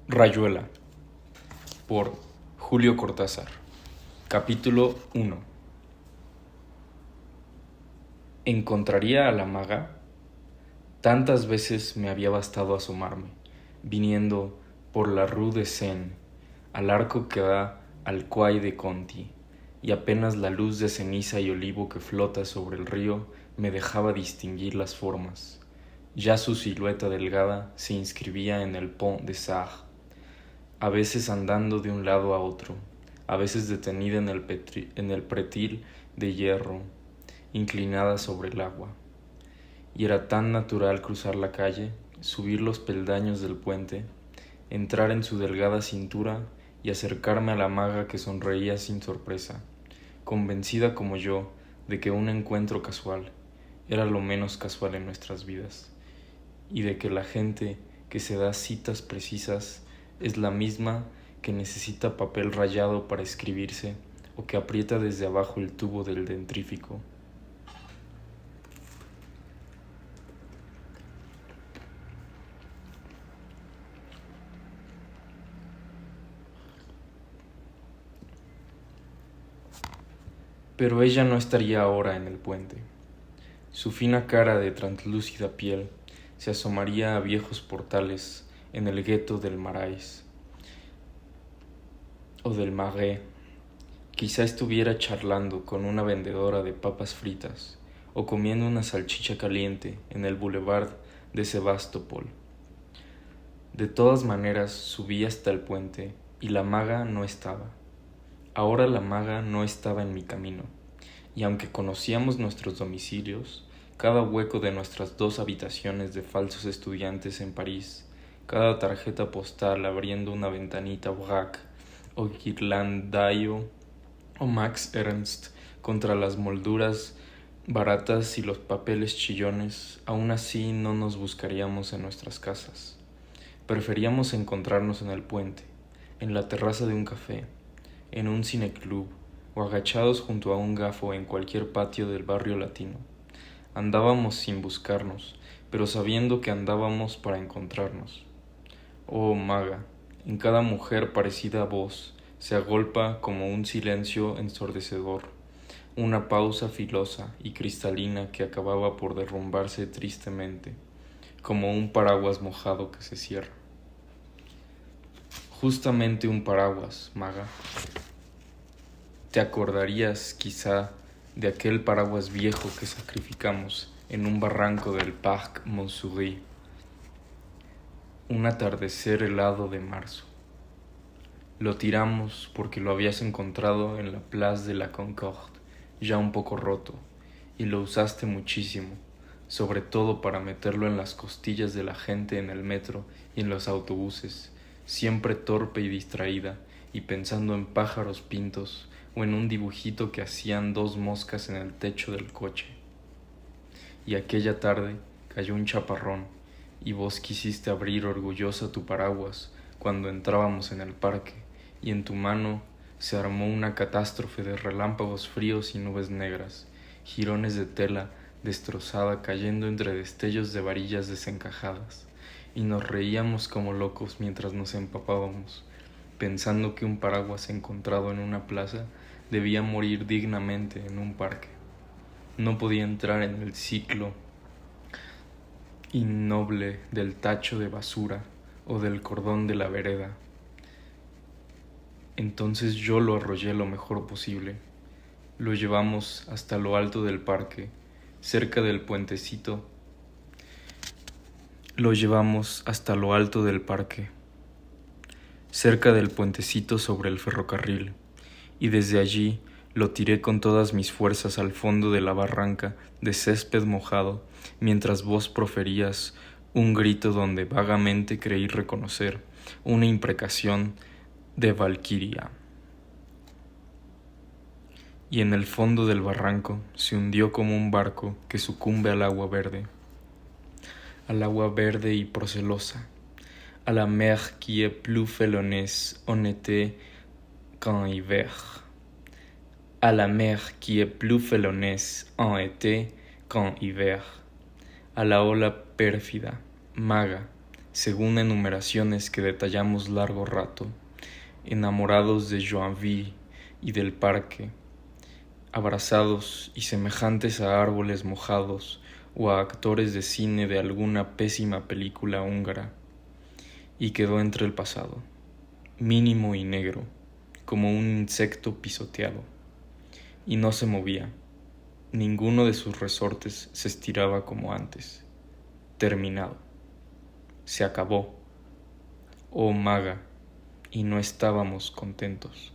Rayuela, por Julio Cortázar. Capítulo 1. ¿Encontraría a la maga? Tantas veces me había bastado asomarme, viniendo por la Rue de Seine, al arco que da al Quai de Conti, y apenas la luz de ceniza y olivo que flota sobre el río me dejaba distinguir las formas. Ya su silueta delgada se inscribía en el Pont des Arts, a veces andando de un lado a otro, a veces detenida en el pretil de hierro, inclinada sobre el agua. Y era tan natural cruzar la calle, subir los peldaños del puente, entrar en su delgada cintura y acercarme a la maga que sonreía sin sorpresa, convencida como yo de que un encuentro casual era lo menos casual en nuestras vidas, y de que la gente que se da citas precisas es la misma que necesita papel rayado para escribirse o que aprieta desde abajo el tubo del dentrífico. Pero ella no estaría ahora en el puente. Su fina cara de translúcida piel se asomaría a viejos portales en el gueto del Marais o del Marais. Quizá estuviera charlando con una vendedora de papas fritas o comiendo una salchicha caliente en el boulevard de Sebastopol. De todas maneras subí hasta el puente y la maga no estaba. Ahora la maga no estaba en mi camino, y aunque conocíamos nuestros domicilios, cada hueco de nuestras 2 habitaciones de falsos estudiantes en París, cada tarjeta postal abriendo una ventanita Braque o Ghirlandaio o Max Ernst contra las molduras baratas y los papeles chillones, aún así no nos buscaríamos en nuestras casas. Preferíamos encontrarnos en el puente, en la terraza de un café, en un cineclub o agachados junto a un gafo en cualquier patio del barrio latino. Andábamos sin buscarnos, pero sabiendo que andábamos para encontrarnos. Oh, maga, en cada mujer parecida a vos se agolpa como un silencio ensordecedor, una pausa filosa y cristalina que acababa por derrumbarse tristemente, como un paraguas mojado que se cierra. Justamente un paraguas, maga. Te acordarías, quizá, de aquel paraguas viejo que sacrificamos en un barranco del Parc Montsouris, un atardecer helado de marzo. Lo tiramos porque lo habías encontrado en la Place de la Concorde, ya un poco roto, y lo usaste muchísimo, sobre todo para meterlo en las costillas de la gente en el metro y en los autobuses, siempre torpe y distraída, y pensando en pájaros pintos o en un dibujito que hacían 2 moscas en el techo del coche. Y aquella tarde cayó un chaparrón, y vos quisiste abrir orgullosa tu paraguas cuando entrábamos en el parque, y en tu mano se armó una catástrofe de relámpagos fríos y nubes negras, jirones de tela destrozada cayendo entre destellos de varillas desencajadas, y nos reíamos como locos mientras nos empapábamos, pensando que un paraguas encontrado en una plaza debía morir dignamente en un parque. No podía entrar en el ciclo innoble del tacho de basura o del cordón de la vereda. Entonces yo lo arrollé lo mejor posible. Lo llevamos hasta lo alto del parque, cerca del puentecito. Lo llevamos hasta lo alto del parque, cerca del puentecito sobre el ferrocarril, y desde allí lo tiré con todas mis fuerzas al fondo de la barranca de césped mojado, mientras vos proferías un grito donde vagamente creí reconocer una imprecación de Valquiria. Y en el fondo del barranco se hundió como un barco que sucumbe al agua verde y procelosa, à la mer qui est plus felonesse en été qu'en hiver, à la mer qui est plus felonesse en été qu'en hiver, a la ola pérfida, maga, según enumeraciones que detallamos largo rato, enamorados de Joinville y del parque, abrazados y semejantes a árboles mojados o a actores de cine de alguna pésima película húngara, y quedó entre el pasado, mínimo y negro, como un insecto pisoteado, y no se movía. Ninguno de sus resortes se estiraba como antes. Terminado. Se acabó. Oh maga, y no estábamos contentos.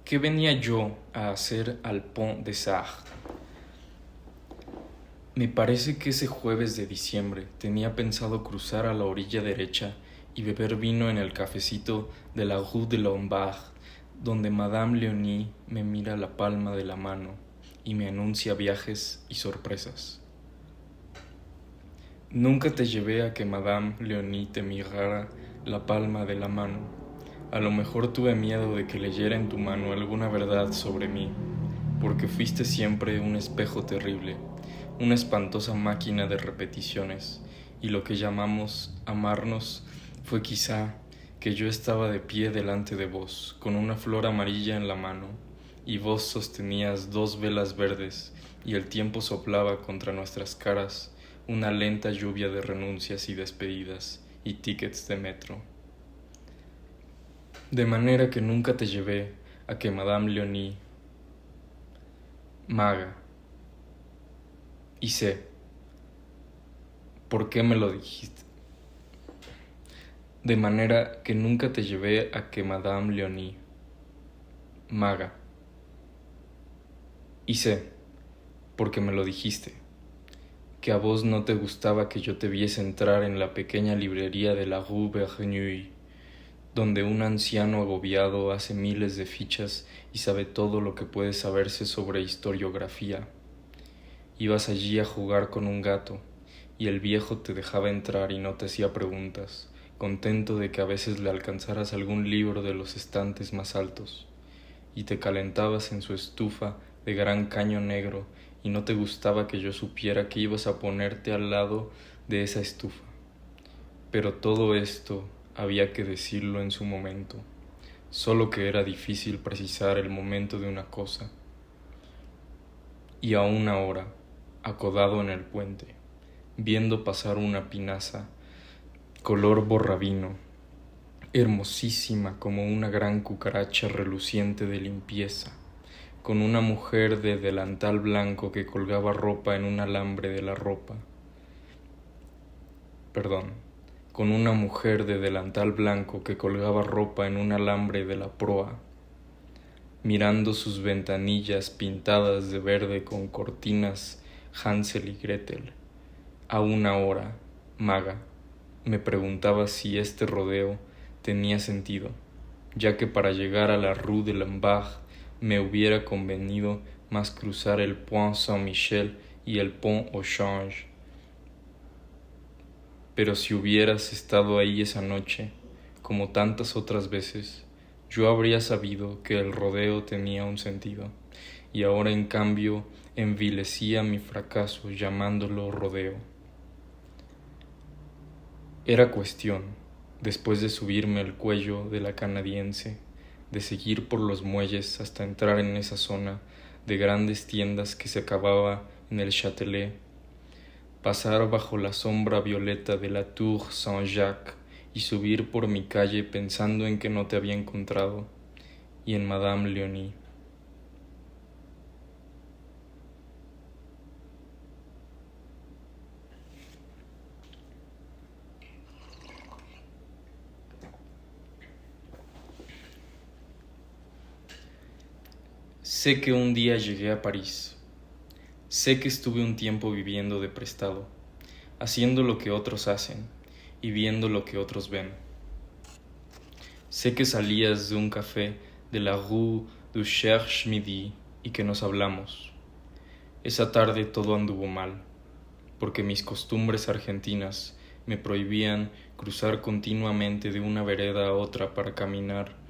¿Qué venía yo a hacer al Pont des Arts? Me parece que ese jueves de diciembre tenía pensado cruzar a la orilla derecha y beber vino en el cafecito de la Rue de Lombard, donde Madame Leonie me mira la palma de la mano y me anuncia viajes y sorpresas. Nunca te llevé a que Madame Leonie te mirara la palma de la mano. A lo mejor tuve miedo de que leyera en tu mano alguna verdad sobre mí, porque fuiste siempre un espejo terrible, una espantosa máquina de repeticiones, y lo que llamamos amarnos fue quizá que yo estaba de pie delante de vos, con una flor amarilla en la mano, y vos sostenías dos velas verdes, y el tiempo soplaba contra nuestras caras una lenta lluvia de renuncias y despedidas y tickets de metro. De manera que nunca te llevé a que Madame Leonie, maga, y sé, ¿por qué me lo dijiste? De manera que nunca te llevé a que Madame Leonie, maga, y sé, porque me lo dijiste, que a vos no te gustaba que yo te viese entrar en la pequeña librería de la Rue Verneuil, donde un anciano agobiado hace miles de fichas y sabe todo lo que puede saberse sobre historiografía. Ibas allí a jugar con un gato, y el viejo te dejaba entrar y no te hacía preguntas, contento de que a veces le alcanzaras algún libro de los estantes más altos, y te calentabas en su estufa de gran caño negro, y no te gustaba que yo supiera que ibas a ponerte al lado de esa estufa. Pero todo esto había que decirlo en su momento, solo que era difícil precisar el momento de una cosa. Y aún ahora, acodado en el puente, viendo pasar una pinaza, color borrabino, hermosísima como una gran cucaracha reluciente de limpieza, con una mujer de delantal blanco que colgaba ropa en un alambre de la ropa. Con una mujer de delantal blanco que colgaba ropa en un alambre de la proa, mirando sus ventanillas pintadas de verde con cortinas Hansel y Gretel. A una hora, maga, me preguntaba si este rodeo tenía sentido, ya que para llegar a la Rue de Lombard me hubiera convenido más cruzar el Pont Saint-Michel y el Pont au Change. Pero si hubieras estado ahí esa noche, como tantas otras veces, yo habría sabido que el rodeo tenía un sentido, y ahora en cambio envilecía mi fracaso llamándolo rodeo. Era cuestión, después de subirme al cuello de la canadiense, de seguir por los muelles hasta entrar en esa zona de grandes tiendas que se acababa en el Châtelet, pasar bajo la sombra violeta de la Tour Saint-Jacques y subir por mi calle pensando en que no te había encontrado, y en Madame Leonie. Sé que un día llegué a París. Sé que estuve un tiempo viviendo de prestado, haciendo lo que otros hacen y viendo lo que otros ven. Sé que salías de un café de la Rue du Cherche-Midi y que nos hablamos. Esa tarde todo anduvo mal, porque mis costumbres argentinas me prohibían cruzar continuamente de una vereda a otra para caminar.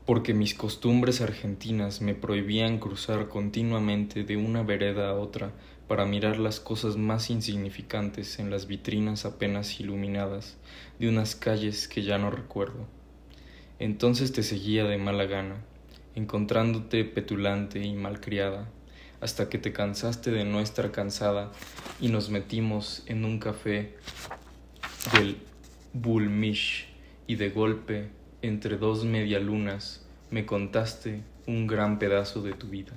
Porque mis costumbres argentinas me prohibían cruzar continuamente de una vereda a otra para mirar las cosas más insignificantes en las vitrinas apenas iluminadas de unas calles que ya no recuerdo. Entonces te seguía de mala gana, encontrándote petulante y malcriada, hasta que te cansaste de no estar cansada y nos metimos en un café del Bulmish y de golpe, entre dos medialunas, me contaste un gran pedazo de tu vida.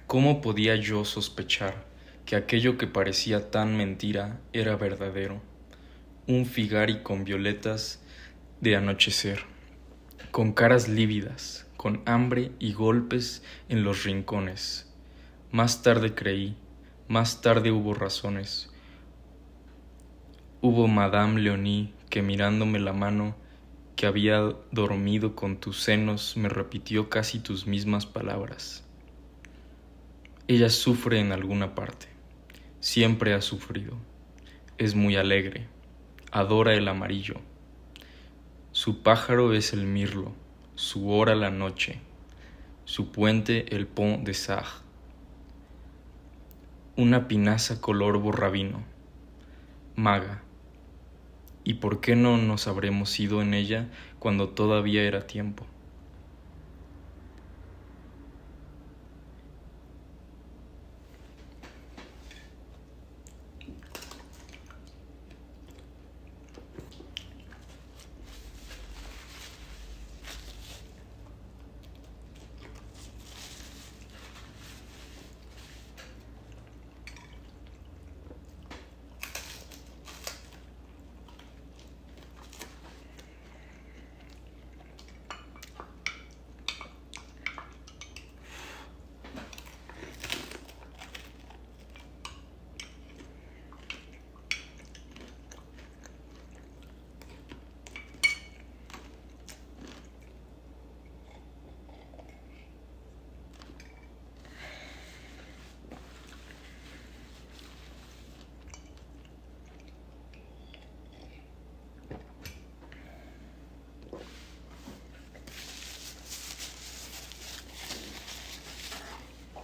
¿Cómo podía yo sospechar que aquello que parecía tan mentira era verdadero? Un Figari con violetas de anochecer, con caras lívidas, con hambre y golpes en los rincones. Más tarde creí, más tarde hubo razones. Hubo Madame Leonie que mirándome la mano que había dormido con tus senos me repitió casi tus mismas palabras. Ella sufre en alguna parte, siempre ha sufrido, es muy alegre, adora el amarillo. Su pájaro es el mirlo, su hora la noche, su puente el Pont des Arts. Una pinaza color borrabino, maga. ¿Y por qué no nos habremos ido en ella cuando todavía era tiempo?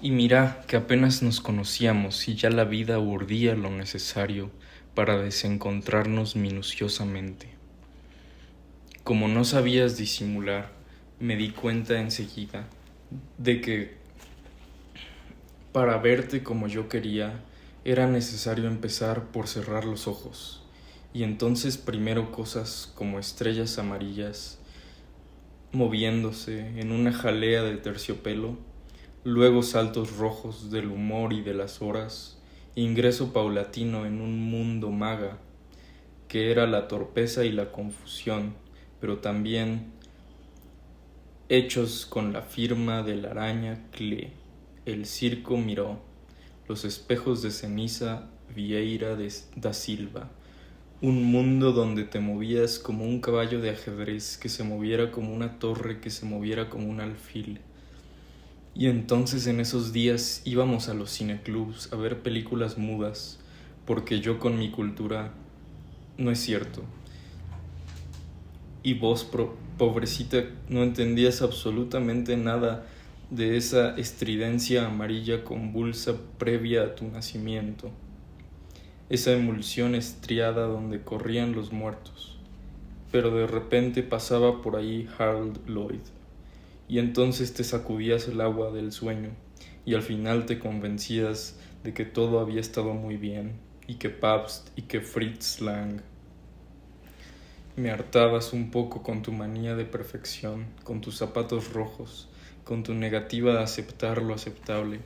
Y mira que apenas nos conocíamos y ya la vida urdía lo necesario para desencontrarnos minuciosamente. Como no sabías disimular, me di cuenta enseguida de que para verte como yo quería era necesario empezar por cerrar los ojos, y entonces primero cosas como estrellas amarillas moviéndose en una jalea de terciopelo, luego saltos rojos del humor y de las horas, ingreso paulatino en un mundo maga, que era la torpeza y la confusión, pero también hechos con la firma de la araña Clé, el circo Miró, los espejos de ceniza Vieira da Silva, un mundo donde te movías como un caballo de ajedrez que se moviera como una torre que se moviera como un alfil. Y entonces en esos días íbamos a los cineclubs a ver películas mudas, porque yo con mi cultura no es cierto. Y vos, pobrecita, no entendías absolutamente nada de esa estridencia amarilla convulsa previa a tu nacimiento, esa emulsión estriada donde corrían los muertos. Pero de repente pasaba por ahí Harold Lloyd, y entonces te sacudías el agua del sueño y al final te convencías de que todo había estado muy bien y que Pabst y que Fritz Lang. Me hartabas un poco con tu manía de perfección, con tus zapatos rojos, con tu negativa a aceptar lo aceptable.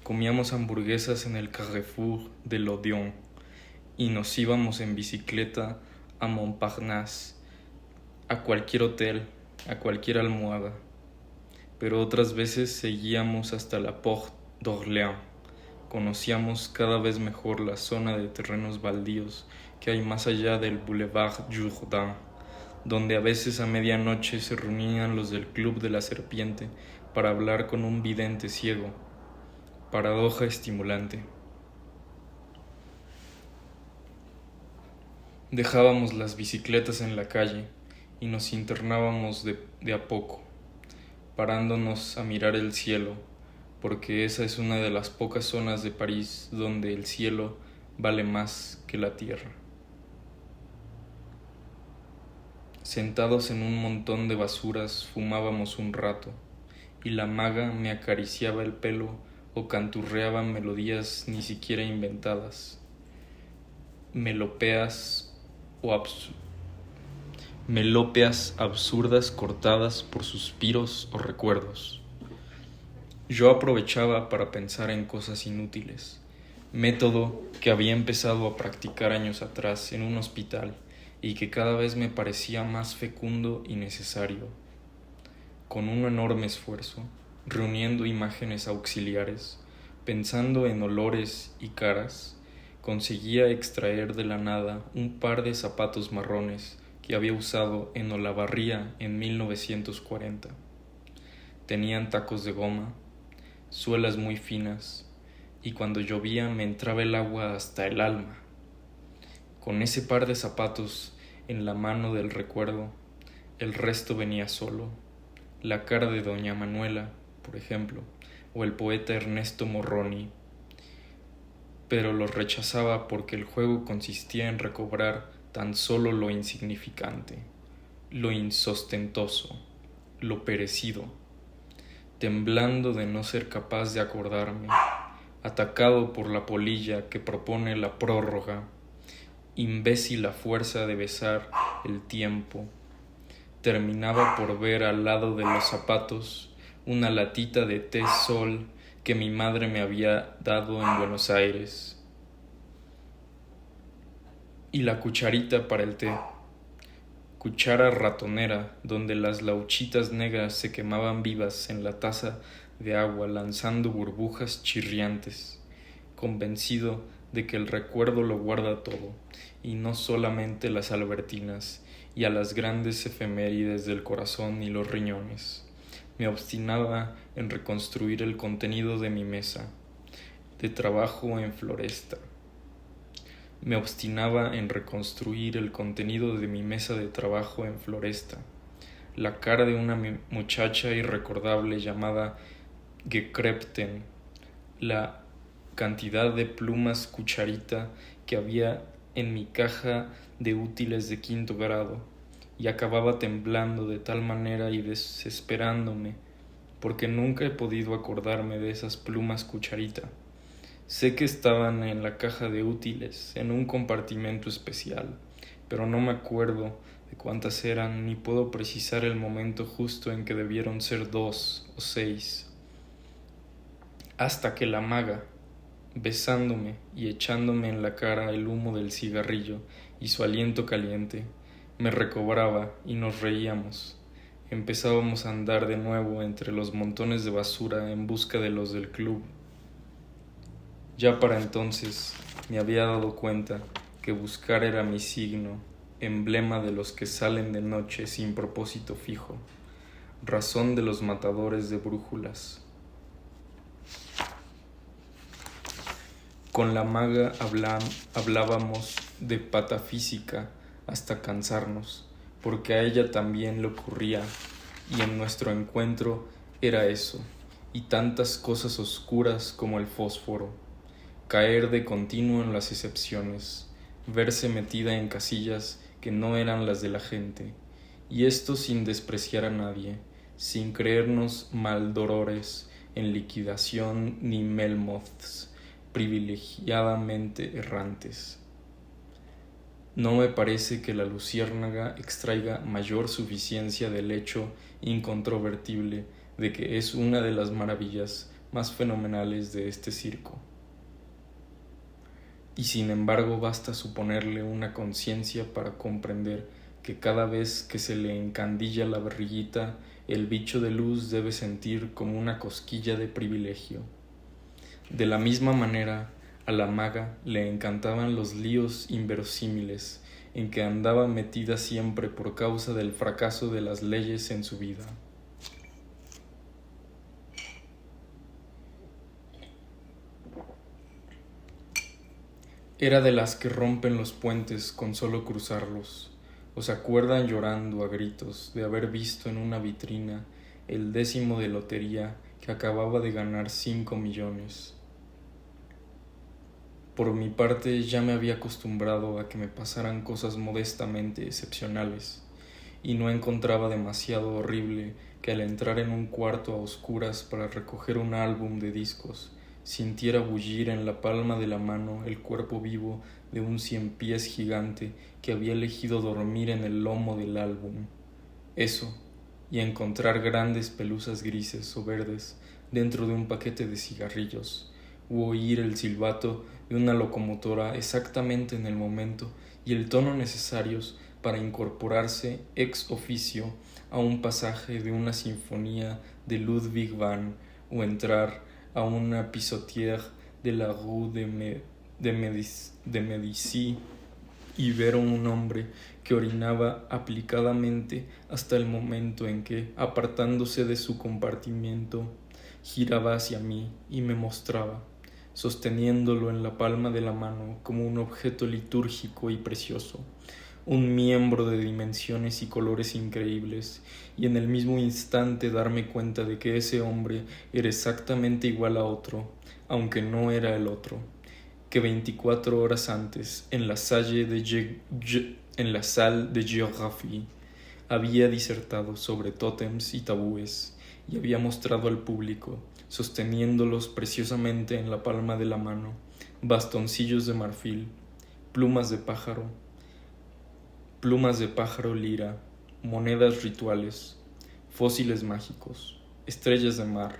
Comíamos hamburguesas en el Carrefour de l'Odéon y nos íbamos en bicicleta a Montparnasse, a cualquier hotel, a cualquier almohada. Pero otras veces seguíamos hasta la Porte d'Orléans. Conocíamos cada vez mejor la zona de terrenos baldíos que hay más allá del Boulevard Jourdan, donde a veces a medianoche se reunían los del Club de la Serpiente para hablar con un vidente ciego. Paradoja estimulante. Dejábamos las bicicletas en la calle y nos internábamos de a poco, parándonos a mirar el cielo, porque esa es una de las pocas zonas de París donde el cielo vale más que la tierra. Sentados en un montón de basuras fumábamos un rato, y la maga me acariciaba el pelo o canturreaba melodías ni siquiera inventadas, melópeas absurdas cortadas por suspiros o recuerdos. Yo aprovechaba para pensar en cosas inútiles, método que había empezado a practicar años atrás en un hospital y que cada vez me parecía más fecundo y necesario. Con un enorme esfuerzo, reuniendo imágenes auxiliares, pensando en olores y caras, conseguía extraer de la nada un par de zapatos marrones que había usado en Olavarría en 1940. Tenían tacos de goma, suelas muy finas, y cuando llovía me entraba el agua hasta el alma. Con ese par de zapatos en la mano del recuerdo, el resto venía solo. La cara de doña Manuela, por ejemplo, o el poeta Ernesto Morroni, pero los rechazaba porque el juego consistía en recobrar tan solo lo insignificante, lo insostentoso, lo perecido, temblando de no ser capaz de acordarme, atacado por la polilla que propone la prórroga, imbécil a fuerza de besar el tiempo. Terminaba por ver al lado de los zapatos una latita de té Sol que mi madre me había dado en Buenos Aires, y la cucharita para el té, cuchara ratonera donde las lauchitas negras se quemaban vivas en la taza de agua lanzando burbujas chirriantes, convencido de que el recuerdo lo guarda todo, y no solamente las albertinas y a las grandes efemérides del corazón y los riñones. Me obstinaba en reconstruir el contenido de mi mesa de trabajo en Floresta. Me obstinaba en reconstruir el contenido de mi mesa de trabajo en Floresta. La cara de una muchacha irrecordable llamada Gekrepten, la cantidad de plumas cucharita que había en mi caja de útiles de 5º grado, y acababa temblando de tal manera y desesperándome, porque nunca he podido acordarme de esas plumas cucharita. Sé que estaban en la caja de útiles, en un compartimento especial, pero no me acuerdo de cuántas eran, ni puedo precisar el momento justo en que debieron ser 2 o 6. Hasta que la maga, besándome y echándome en la cara el humo del cigarrillo y su aliento caliente, me recobraba y nos reíamos. Empezábamos a andar de nuevo entre los montones de basura en busca de los del club. Ya para entonces me había dado cuenta que buscar era mi signo, emblema de los que salen de noche sin propósito fijo, razón de los matadores de brújulas. Con la maga hablábamos de patafísica hasta cansarnos, porque a ella también le ocurría, y en nuestro encuentro era eso, y tantas cosas oscuras como el fósforo, caer de continuo en las excepciones, verse metida en casillas que no eran las de la gente, y esto sin despreciar a nadie, sin creernos maldorores en liquidación ni melmoths, privilegiadamente errantes. No me parece que la luciérnaga extraiga mayor suficiencia del hecho incontrovertible de que es una de las maravillas más fenomenales de este circo. Y sin embargo basta suponerle una conciencia para comprender que cada vez que se le encandilla la barriguita, el bicho de luz debe sentir como una cosquilla de privilegio. De la misma manera, a la maga le encantaban los líos inverosímiles en que andaba metida siempre por causa del fracaso de las leyes en su vida. Era de las que rompen los puentes con solo cruzarlos, o se acuerdan llorando a gritos de haber visto en una vitrina el 10º de lotería que acababa de ganar 5 millones. Por mi parte ya me había acostumbrado a que me pasaran cosas modestamente excepcionales, y no encontraba demasiado horrible que al entrar en un cuarto a oscuras para recoger un álbum de discos, sintiera bullir en la palma de la mano el cuerpo vivo de un 100 pies gigante que había elegido dormir en el lomo del álbum. Eso, y encontrar grandes pelusas grises o verdes dentro de un paquete de cigarrillos, u oír el silbato de una locomotora exactamente en el momento y el tono necesarios para incorporarse ex oficio a un pasaje de una sinfonía de Ludwig van, o entrar a una pisotière de la rue de Médicis y ver a un hombre que orinaba aplicadamente hasta el momento en que, apartándose de su compartimiento, giraba hacia mí y me mostraba, sosteniéndolo en la palma de la mano como un objeto litúrgico y precioso, un miembro de dimensiones y colores increíbles, y en el mismo instante darme cuenta de que ese hombre era exactamente igual a otro, aunque no era el otro, que 24 horas antes, en la salle de géographie, había disertado sobre tótems y tabúes, y había mostrado al público, sosteniéndolos preciosamente en la palma de la mano, bastoncillos de marfil, plumas de pájaro lira, monedas rituales, fósiles mágicos, estrellas de mar,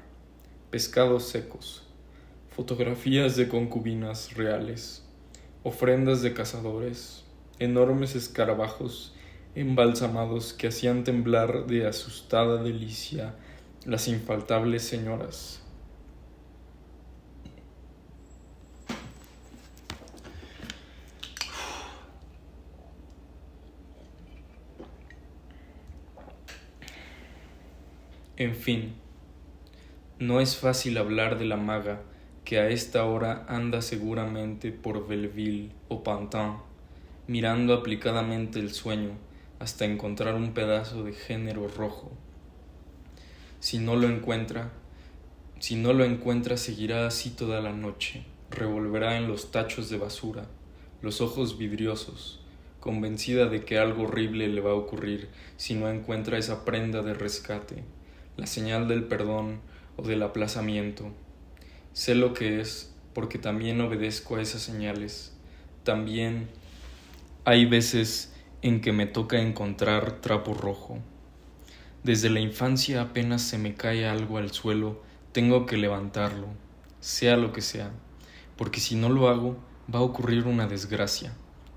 pescados secos, fotografías de concubinas reales, ofrendas de cazadores, enormes escarabajos embalsamados que hacían temblar de asustada delicia las infaltables señoras. En fin, no es fácil hablar de la maga que a esta hora anda seguramente por Belleville o Pantin, mirando aplicadamente el sueño hasta encontrar un pedazo de género rojo. Si no lo encuentra, seguirá así toda la noche, revolverá en los tachos de basura, los ojos vidriosos, convencida de que algo horrible le va a ocurrir si no encuentra esa prenda de rescate, la señal del perdón o del aplazamiento. Sé lo que es, porque también obedezco a esas señales. También hay veces en que me toca encontrar trapo rojo. Desde la infancia apenas se me cae algo al suelo, tengo que levantarlo, sea lo que sea, porque si no lo hago, va a ocurrir una desgracia.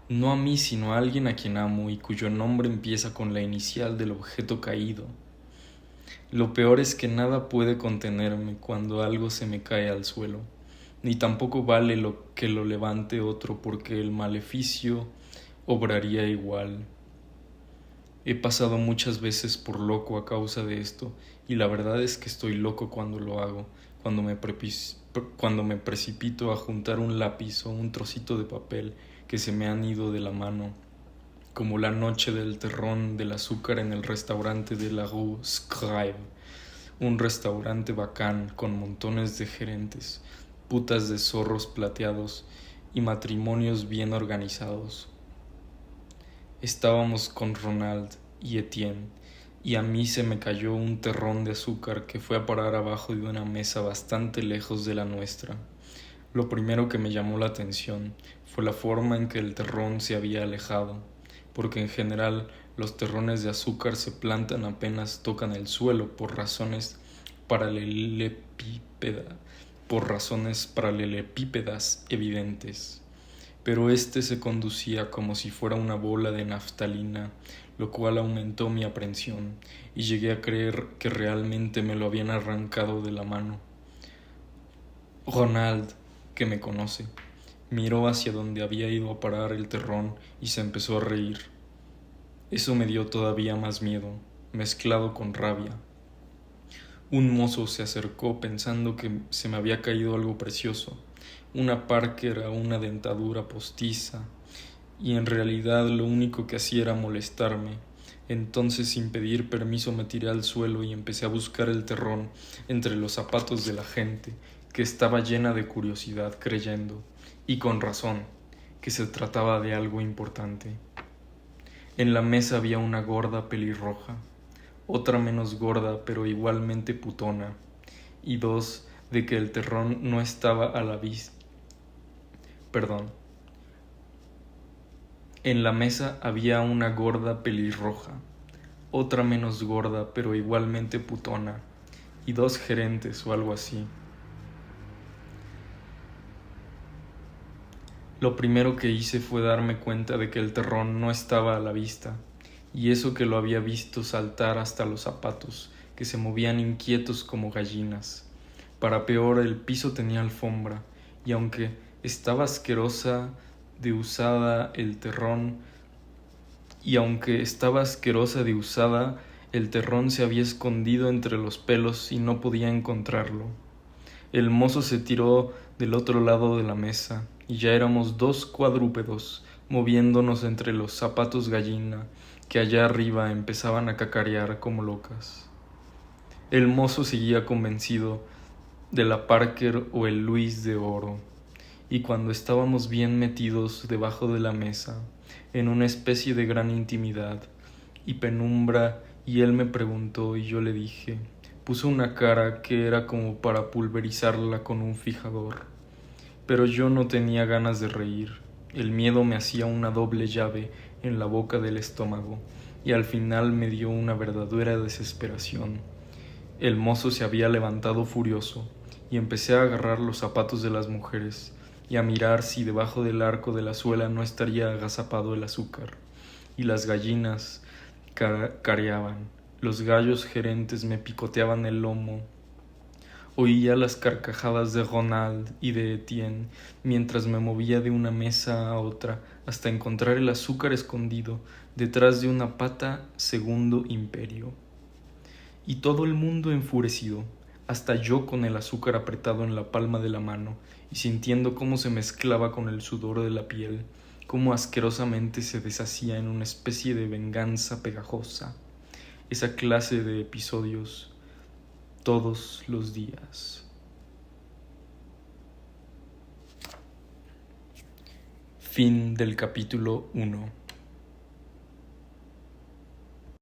No a mí, sino a alguien a quien amo y cuyo nombre empieza con la inicial del objeto caído. Lo peor es que nada puede contenerme cuando algo se me cae al suelo, ni tampoco vale lo que lo levante otro, porque el maleficio obraría igual. He pasado muchas veces por loco a causa de esto, y la verdad es que estoy loco cuando lo hago, cuando me precipito a juntar un lápiz o un trocito de papel que se me han ido de la mano, como la noche del terrón del azúcar en el restaurante de la Rue Scribe, un restaurante bacán con montones de gerentes, putas de zorros plateados y matrimonios bien organizados. Estábamos con Ronald y Etienne, y a mí se me cayó un terrón de azúcar que fue a parar abajo de una mesa bastante lejos de la nuestra, Lo primero que me llamó la atención fue la forma en que el terrón se había alejado, porque en general los terrones de azúcar se plantan apenas tocan el suelo paralelepípeda- por razones paralelepípedas evidentes. Pero este se conducía como si fuera una bola de naftalina, lo cual aumentó mi aprensión, y llegué a creer que realmente me lo habían arrancado de la mano. Ronald, que me conoce, miró hacia donde había ido a parar el terrón y se empezó a reír. Eso me dio todavía más miedo, mezclado con rabia. Un mozo se acercó pensando que se me había caído algo precioso, una Parker o una dentadura postiza, y en realidad lo único que hacía era molestarme. Entonces, sin pedir permiso, me tiré al suelo y empecé a buscar el terrón entre los zapatos de la gente, que estaba llena de curiosidad, creyendo, y con razón, que se trataba de algo importante. En la mesa había una gorda pelirroja, otra menos gorda pero igualmente putona, y dos de que el terrón no estaba a la vista. Perdón. En la mesa había una gorda pelirroja, otra menos gorda pero igualmente putona, y dos gerentes o algo así. Lo primero que hice fue darme cuenta de que el terrón no estaba a la vista, y eso que lo había visto saltar hasta los zapatos, que se movían inquietos como gallinas. Para peor, el piso tenía alfombra, y aunque estaba asquerosa de usada el terrón, el terrón se había escondido entre los pelos y no podía encontrarlo. El mozo se tiró del otro lado de la mesa, y ya éramos dos cuadrúpedos moviéndonos entre los zapatos gallina que allá arriba empezaban a cacarear como locas. El mozo seguía convencido de la Parker o el Luis de Oro, y cuando estábamos bien metidos debajo de la mesa, en una especie de gran intimidad y penumbra, y él me preguntó y yo le dije, puso una cara que era como para pulverizarla con un fijador. Pero yo no tenía ganas de reír. El miedo me hacía una doble llave en la boca del estómago, y al final me dio una verdadera desesperación. El mozo se había levantado furioso, y empecé a agarrar los zapatos de las mujeres, y a mirar si debajo del arco de la suela no estaría agazapado el azúcar. Y las gallinas careaban, los gallos gerentes me picoteaban el lomo. Oía las carcajadas de Ronald y de Etienne mientras me movía de una mesa a otra hasta encontrar el azúcar escondido detrás de una pata segundo imperio. Y todo el mundo enfurecido, hasta yo con el azúcar apretado en la palma de la mano y sintiendo cómo se mezclaba con el sudor de la piel, cómo asquerosamente se deshacía en una especie de venganza pegajosa. Esa clase de episodios todos los días. Fin del capítulo 1.